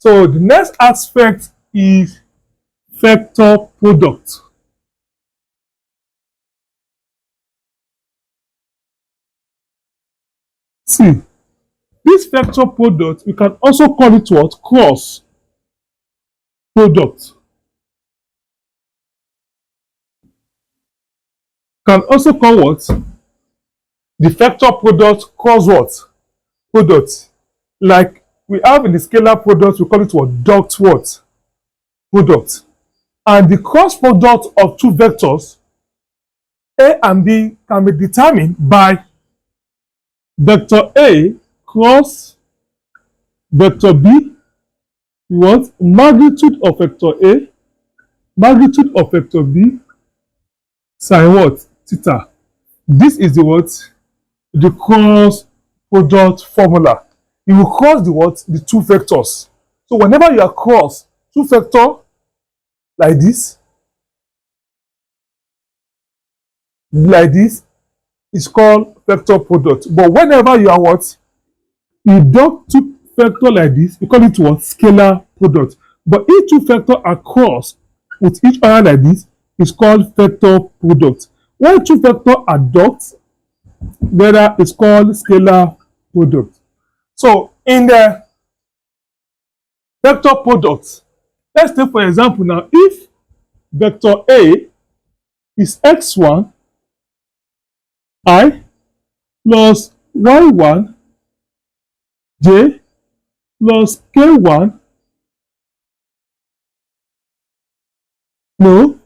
So the next aspect is vector product. See, this vector product, we can also call it what? Cross product. Can also call what? The vector product cross what? Product. Like we have in the scalar product, we call it what? Dot what? Product. And the cross product of two vectors, A and B, can be determined by vector A cross vector B, what? Magnitude of vector A, magnitude of vector B, sine what? Theta. This is the what? The cross product formula. You will cross the what? The two vectors. So whenever you are cross two vector like this, it's called vector product. But whenever you are what? You dot two vector like this, you call it what? Scalar product. But if two vector are crossed with each other like this, it's called vector product. When two vector are dots, whether it's called scalar product. So in the vector product, let's take for example now, if vector A is x1 I plus y1 j plus k1 no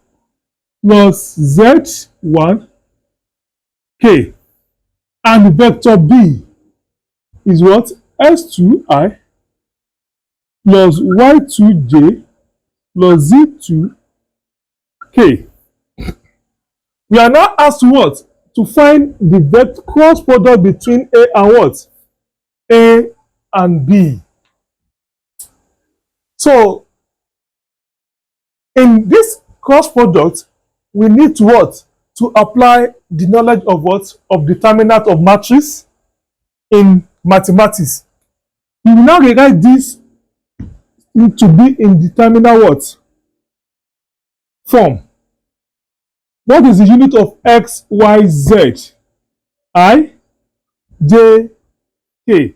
plus z1 k, and vector B is what? S2I plus y2j plus z2k. We are now asked what? To find the cross product between A and what? A and B. So in this cross product, we need to what? To apply the knowledge of what? Of determinant of matrix in mathematics. You will now rewrite this to be in determinant what? Form. What is the unit of x, y, z? I, j, k.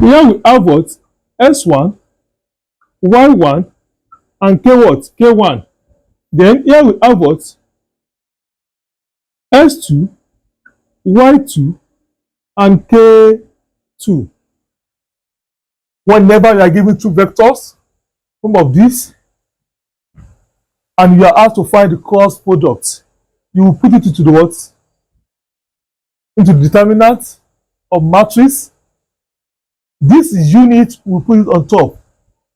Here we have what? S1, y1, and k what? K1. Then here we have what? S2, y2, and k2. Whenever you are given two vectors, some of these, and you are asked to find the cross product, you will put it into the what? Into the determinant of matrix. This unit will put it on top.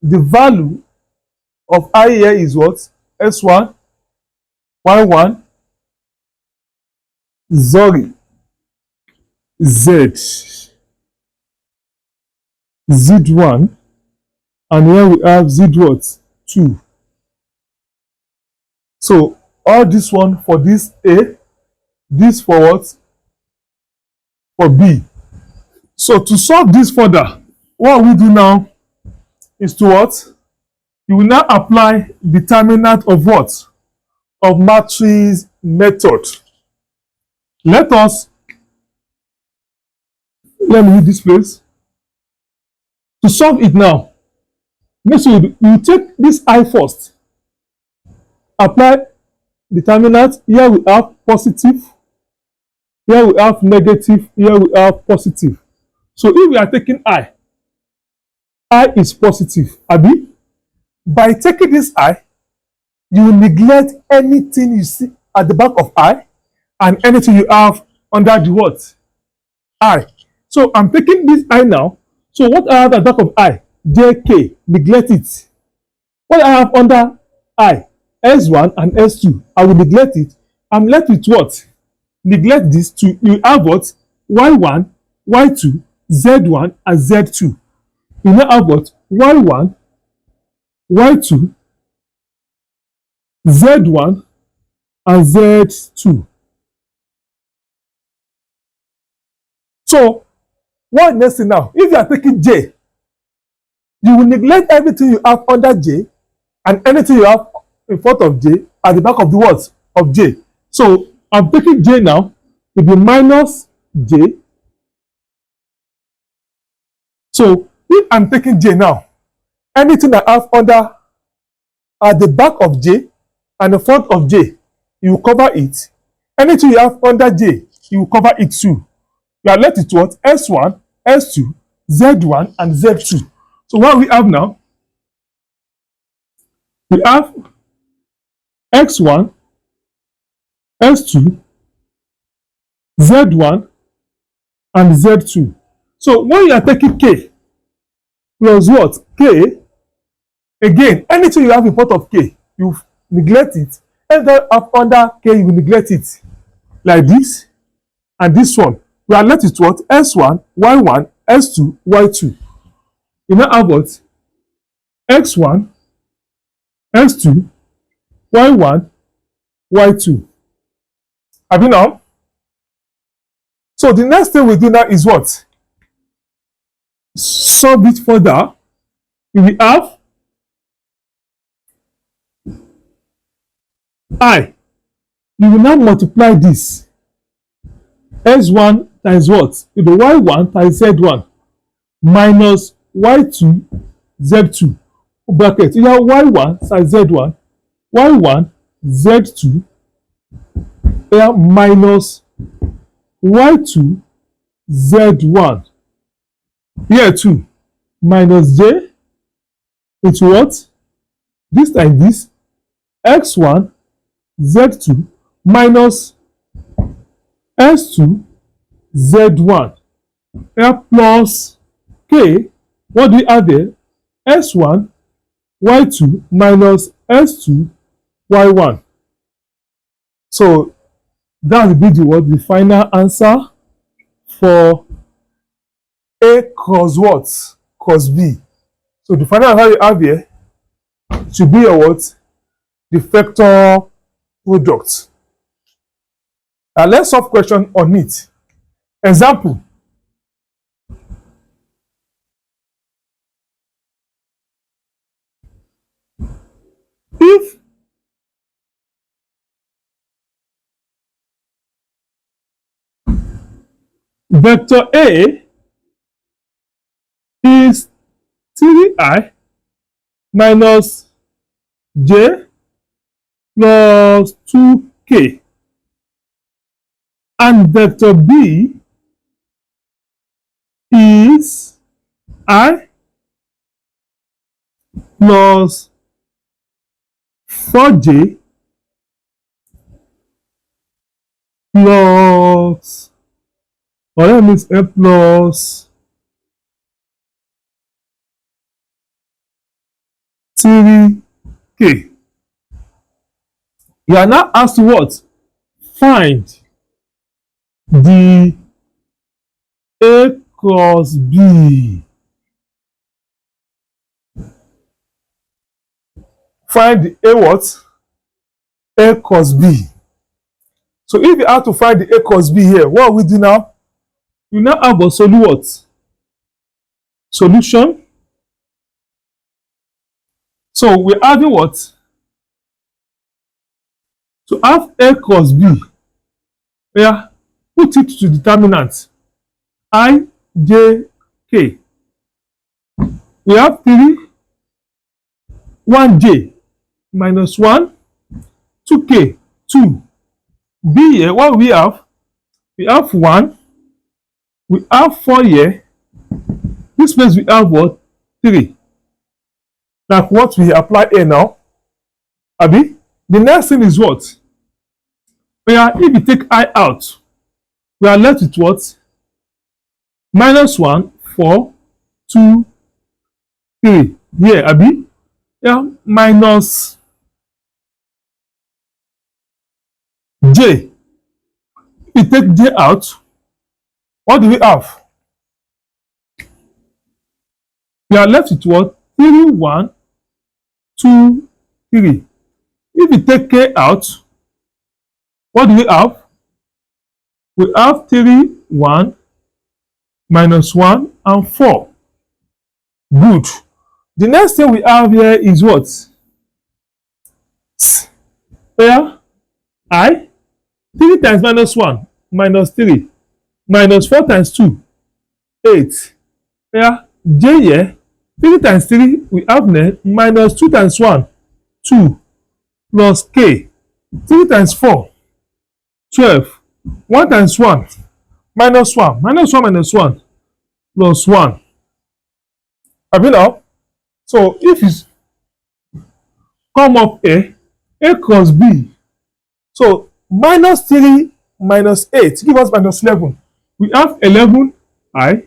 The value of I here is what? S1, Y1, Z, Z1, and here we have Z what? 2. So all this one for this A, this for what? For B. So to solve this further, what we do now is to what? You will now apply determinant of what? Of matrix method. Let me read this place. To solve it now, next you take this I first. Apply determinant. Here we have positive. Here we have negative. Here we have positive. So if we are taking I is positive. Abi, by taking this I, you will neglect anything you see at the back of I and anything you have under the what? I. So I'm taking this I now. So what I have at the back of I? JK. Neglect it. What I have under I? S1 and S2. I will neglect it. I'm left with what? Neglect this two. You have what? Y1, Y2, Z1, and Z2. You now have what? Y1, Y2, Z1, and Z2. So, what next thing now? If you are taking J, you will neglect everything you have under J and anything you have in front of J at the back of the what? Of J. So I'm taking J now, it will be minus J. So if I'm taking J now, anything I have under at the back of J and the front of J, you will cover it. Anything you have under J, you will cover it too. You are left with what? S1, S2, Z1, and Z2. So what we have now, we have X1, S2, Z1, and Z2. So when you are taking K plus what? K, again, anything you have in front of K, you neglect it. Anything you have under K, you neglect it. Like this, and this one. We are left with what? S1, Y1, S2, Y2. You now have what? X1, S2, Y1, Y2. Have you now? So the next thing we do now is what? Solve it further. We have I. You will now multiply this. S1 times what? The Y1 times Z1 minus Y2, Z2. Bracket. You have Y1 times Z1, Y1, Z2, minus Y2, Z1. Here too, minus J into what? This times this, X1, Z2, minus S2, Z1. Plus K, what do we have there? S1, Y2, minus S2, Y1. So that will be the final answer for A cross what? Cross B. So the final answer you have here should be your what? The vector product. Now let's solve question on it. Example. If vector A is 3I minus J plus 2K, and vector B is I plus 4J plus, or that means A plus 3K. You are now asked to what? Find the A cross B. Find the A what? A cross B. So if you have to find the A cross B here, what we do now? You now have a solution. So we're having what? To have A cross B, yeah, put it to determinant IJK. We have 3, 1J minus 1, 2K, 2. B here, what we have? We have 1, we have 4 here. This place we have what? 3. Like what we apply here now. Abi? The next thing is what? If you take I out, we are left with what? Minus 1, 4, 2, 3. Here, Abi? Yeah, minus J. If you take J out, what do we have? We are left with what? 3, 1, 2, 3. If you take K out, what do we have? We have 3, 1, minus 1, and 4. Good. The next thing we have here is what? Where I 3 times minus 1 minus 3 minus 4 times 2 8. Where J here 3 times 3 we have there minus 2 times 1 2 plus K 3 times 4 12 1 times 1 minus 1 minus 1 minus 1 plus 1. Have you now? So if you come up A cross B, so minus 3 minus 8 give us minus 11. We have 11I.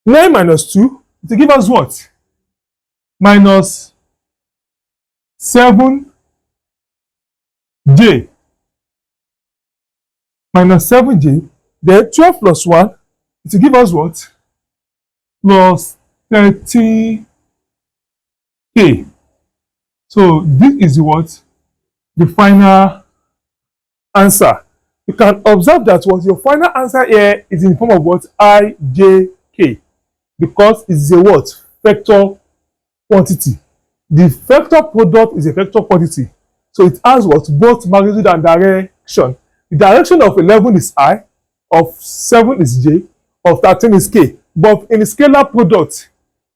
9 minus 2 to give us what? Minus 7J. Minus 7J. Then 12 plus 1 to give us what? Plus 30K. So this is what? The final answer. You can observe that what your final answer here is in the form of what? IJK. Because it is a what? Vector quantity. The vector product is a vector quantity. So it has what? Both magnitude and direction. The direction of 11 is I, of 7 is J, of 13 is K. But in the scalar product,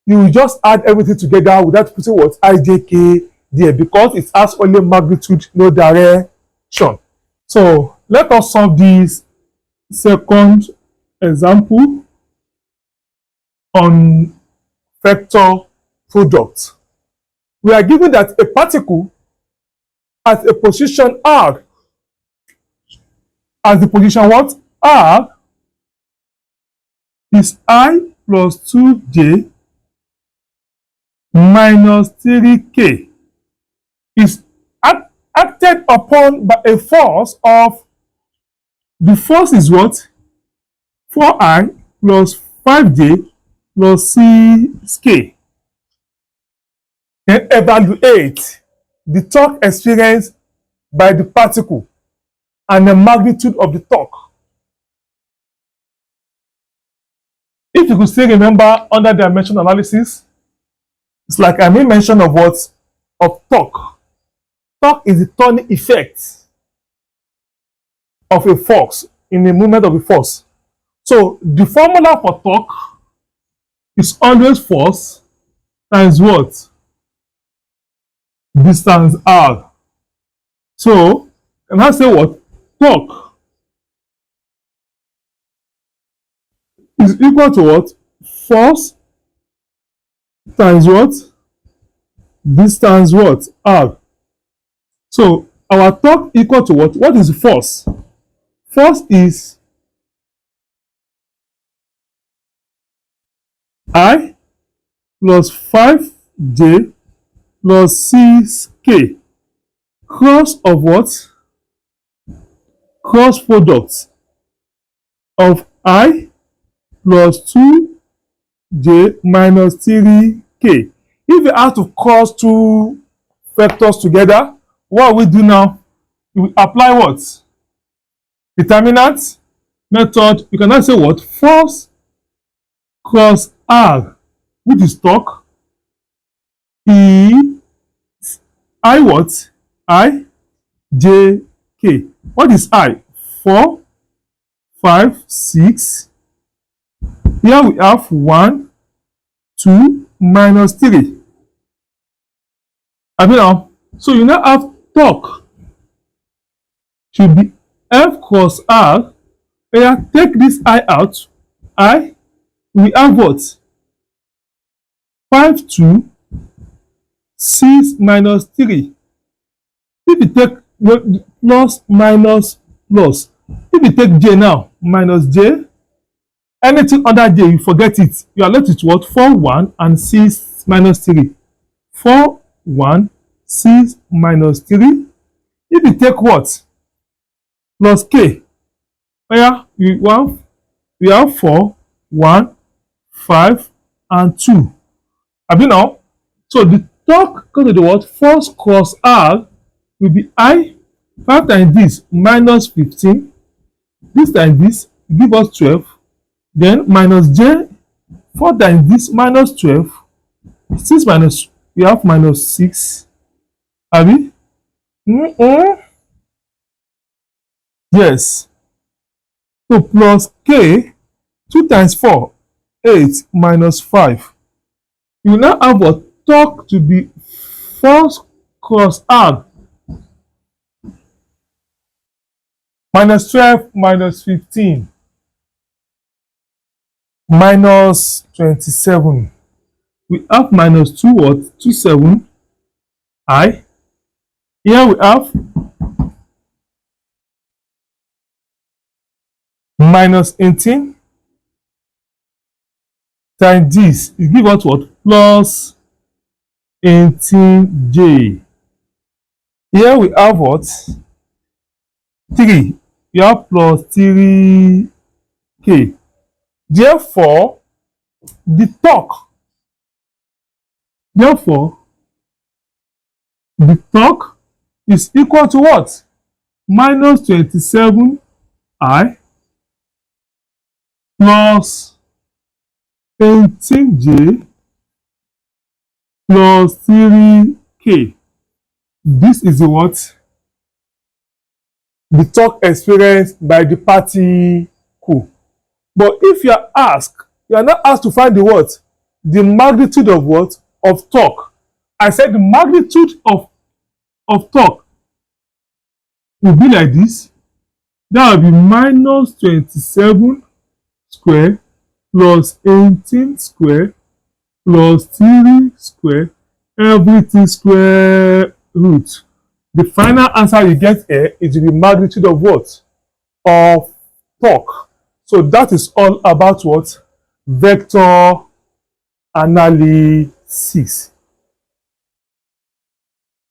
you will just add everything together without putting what? IJK there, because it has only magnitude, no direction. So let us solve this second example on vector product. We are given that a particle at a position R, at the position what? R is I plus 2J minus 3K is acted upon by a force of, the force is what? 4I plus 5J plus 6K. Then evaluate the torque experienced by the particle and the magnitude of the torque. If you could still remember under dimension analysis, it's like I made mention of what? Of torque. Torque is the turning effect of a force in the movement of a force. So the formula for torque is always force times what? Distance R. So can I say what? Torque is equal to what? Force times what? Distance what? R. So our torque equal to what? What is force? Force is I plus 5J plus 6K. Cross of what? Cross product of I plus 2J minus 3K. If you have to cross two vectors together, what we do now? We apply what? Determinant method. You cannot say what? Force cross R, which is torque, is I what? I J K. What is I? 4, 5, 6. Here we have 1, 2, minus 3. Have you now? So you now have torque should be F cross R. Here, take this I out. I, we have what? 5, 2, 6 minus 3. If you take plus minus plus, if you take J now, minus J, anything under J, you forget it. You are left with what? 4, 1 and 6 minus 3. 4, 1, 6 minus 3. If you take what? Plus K. Where we have 4, 1, 5, and 2. Have you now? So the torque equal to the what? Force cross R will be I 5 times this minus 15. This times this give us 12. Then minus J 4 times this minus 12. 6 minus, we have minus 6. Abi? Yes. So plus k, 2 times 4, 8 minus 5. You now have a talk to be 4 cross r. Minus 12 minus 15 minus 27. We have minus 2 what? 27 I. Here we have minus 18 times this. It gives us what? Plus 18j. Here we have what? 3. We have plus 3k. Therefore, the torque is equal to what? Minus 27I plus 18j plus 3k. This is what? The torque experienced by the particle. But if you are not asked to find the what? The magnitude of what? Of torque. I said the magnitude of torque will be like this. That will be minus 27 square plus 18 square plus 3 square, everything square root. The final answer you get here is the magnitude of what? Of torque. So that is all about what? Vector analysis.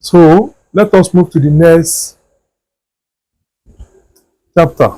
So let us move to the next chapter.